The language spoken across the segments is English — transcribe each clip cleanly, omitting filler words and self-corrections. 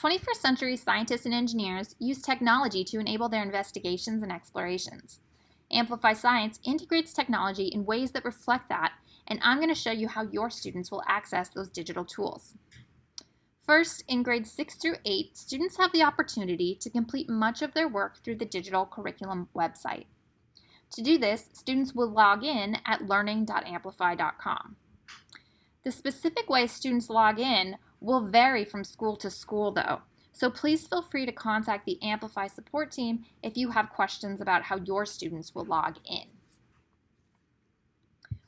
21st century scientists and engineers use technology to enable their investigations and explorations. Amplify Science integrates technology in ways that reflect that, and I'm going to show you how your students will access those digital tools. First, in grades 6 through 8, students have the opportunity to complete much of their work through the digital curriculum website. To do this, students will log in at learning.amplify.com. The specific way students log in will vary from school to school though, so please feel free to contact the Amplify support team if you have questions about how your students will log in.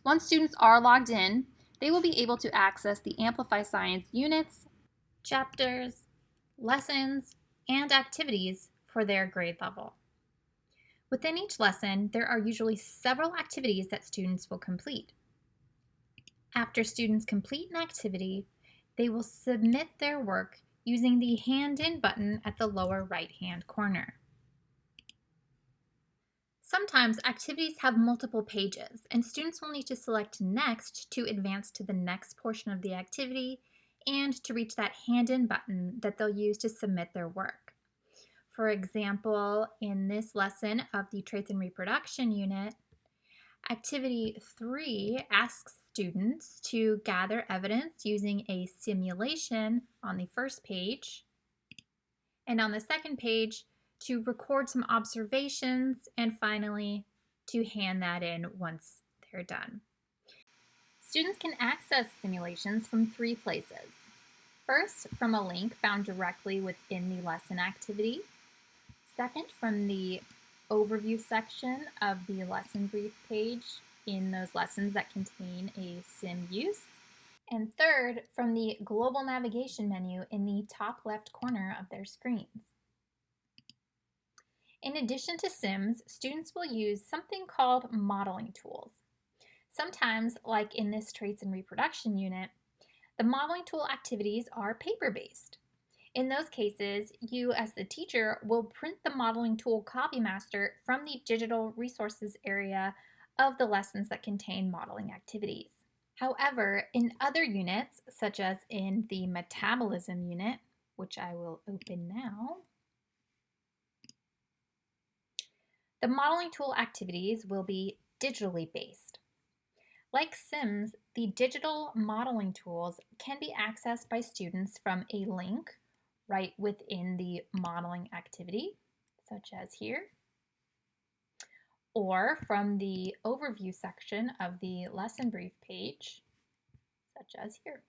Once students are logged in, they will be able to access the Amplify Science units, chapters, lessons, and activities for their grade level. Within each lesson, there are usually several activities that students will complete. After students complete an activity, they will submit their work using the Hand In button at the lower right-hand corner. Sometimes activities have multiple pages, and students will need to select Next to advance to the next portion of the activity and to reach that Hand In button that they'll use to submit their work. For example, in this lesson of the Traits and Reproduction unit, Activity 3 asks students to gather evidence using a simulation on the first page, and on the second page, to record some observations, and finally, to hand that in once they're done. Students can access simulations from 3 places. First, from a link found directly within the lesson activity. Second, from the overview section of the lesson brief page in those lessons that contain a sim use. And third, from the global navigation menu in the top left corner of their screens. In addition to sims, students will use something called modeling tools. Sometimes, like in this Traits and Reproduction unit, the modeling tool activities are paper-based. In those cases, you as the teacher will print the modeling tool copymaster from the digital resources area of the lessons that contain modeling activities. However, in other units, such as in the metabolism unit, which I will open now, the modeling tool activities will be digitally based. Like Sims, the digital modeling tools can be accessed by students from a link right within the modeling activity, such as here, or from the overview section of the lesson brief page, such as here.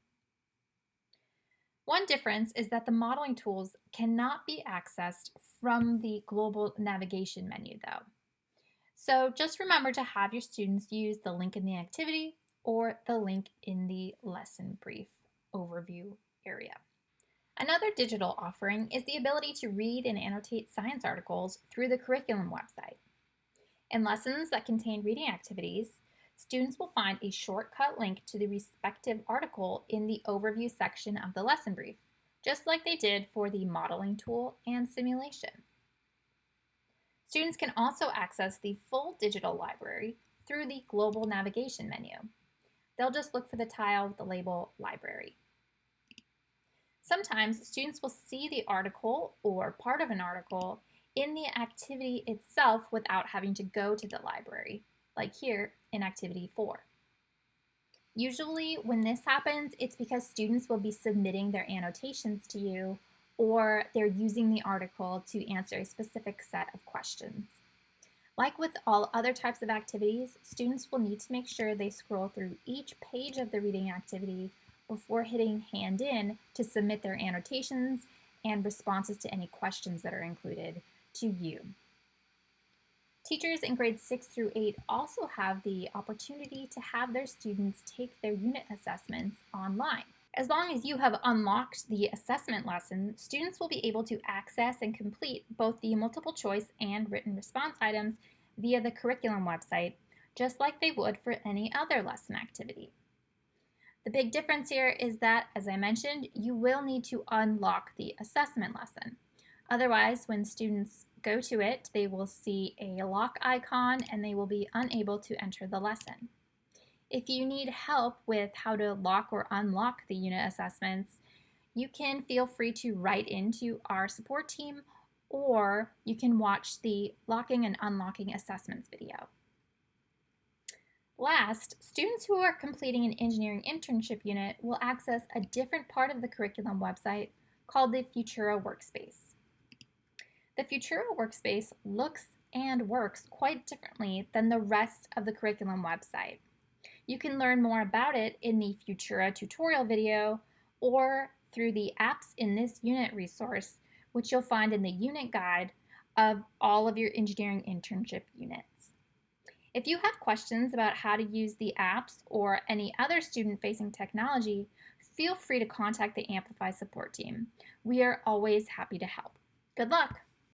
One difference is that the modeling tools cannot be accessed from the global navigation menu though. So just remember to have your students use the link in the activity or the link in the lesson brief overview area. Another digital offering is the ability to read and annotate science articles through the curriculum website. In lessons that contain reading activities, students will find a shortcut link to the respective article in the overview section of the lesson brief, just like they did for the modeling tool and simulation. Students can also access the full digital library through the global navigation menu. They'll just look for the tile with the label Library. Sometimes students will see the article or part of an article in the activity itself without having to go to the library, like here in Activity 4. Usually when this happens, it's because students will be submitting their annotations to you, or they're using the article to answer a specific set of questions. Like with all other types of activities, students will need to make sure they scroll through each page of the reading activity before hitting Hand In to submit their annotations and responses to any questions that are included to you. Teachers in grades 6 through 8 also have the opportunity to have their students take their unit assessments online. As long as you have unlocked the assessment lesson, students will be able to access and complete both the multiple choice and written response items via the curriculum website, just like they would for any other lesson activity. The big difference here is that, as I mentioned, you will need to unlock the assessment lesson. Otherwise, when students go to it, they will see a lock icon and they will be unable to enter the lesson. If you need help with how to lock or unlock the unit assessments, You can feel free to write into our support team, or you can watch the locking and unlocking assessments video. Last, students who are completing an engineering internship unit will access a different part of the curriculum website called the Futura Workspace. The Futura Workspace looks and works quite differently than the rest of the curriculum website. You can learn more about it in the Futura tutorial video or through the Apps in this Unit resource, which you'll find in the unit guide of all of your engineering internship units. If you have questions about how to use the apps or any other student-facing technology, feel free to contact the Amplify support team. We are always happy to help. Good luck!